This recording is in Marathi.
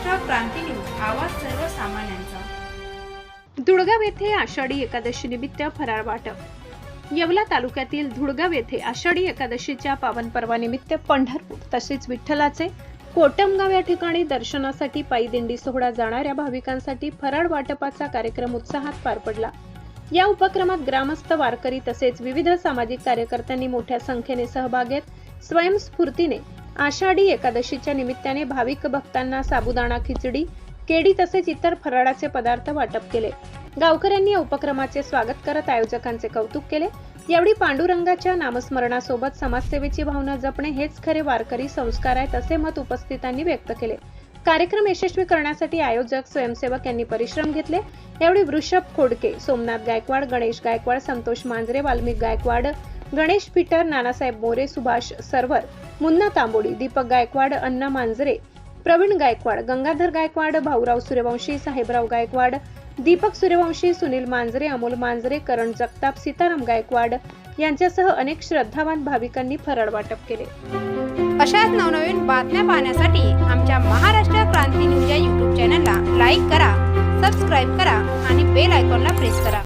महाराष्ट्र क्रांती न्यूज, आवाज सर्वसामान्यांचा। धुळगाव येथे आषाढी एकादशी निमित्त फराळ वाटप। येवला तालुक्यातील धुळगाव येथे आषाढी एकादशीच्या पावन पर्वानिमित्त पंढरपूर तसेच विठ्ठलाचे कोटमगाव या ठिकाणी दर्शनासाठी पायी दिंडी सोहळा जाणाऱ्या भाविकांसाठी फराळ वाटपाचा कार्यक्रम उत्साहात पार पडला। या उपक्रमात ग्रामस्थ, वारकरी तसेच विविध सामाजिक कार्यकर्त्यांनी मोठ्या संख्येने सहभाग घेत स्वयंस्फूर्तीने आषाढी एकादशीच्या निमित्ताने भाविक भक्तांना साबुदाणा खिचडी, केळी तसेच इतर फराळाचे पदार्थ वाटप केले। गावकऱ्यांनी या उपक्रमाचे स्वागत करत आयोजकांचे कौतुक केले। यावेळी पांडुरंगाच्या नामस्मरणासोबत समाजसेवेची भावना जपणे हेच खरे वारकरी संस्कार आहेत असे मत उपस्थितांनी व्यक्त केले। कार्यक्रम यशस्वी करण्यासाठी आयोजक, स्वयंसेवक यांनी परिश्रम घेतले। यावेळी वृषभ खोडके, सोमनाथ गायकवाड, गणेश गायकवाड, संतोष मांजरे, वाल्मिक गायकवाड, गणेश पीटर, नानासाहेब मोरे, सुभाष सरवर, मुन्ना तांबोडी, दीपक गायकवाड, अण्णा मांजरे, प्रवीण गायकवाड, गंगाधर गायकवाड, भाऊराव सूर्यवंशी, साहेबराव गायकवाड, दीपक सूर्यवंशी, सुनील मांजरे, अमोल मांजरे, करण जगताप, सीताराम गायकवाड यांच्यासह अनेक श्रद्धावान भाविकांनी फराळ वाटप केले। अशाच नवनवीन बातम्या पाहण्यासाठी आमच्या महाराष्ट्र क्रांती न्यूज या YouTube चॅनलला लाईक करा, सबस्क्राईब करा आणि बेल आयकॉनला प्रेस करा।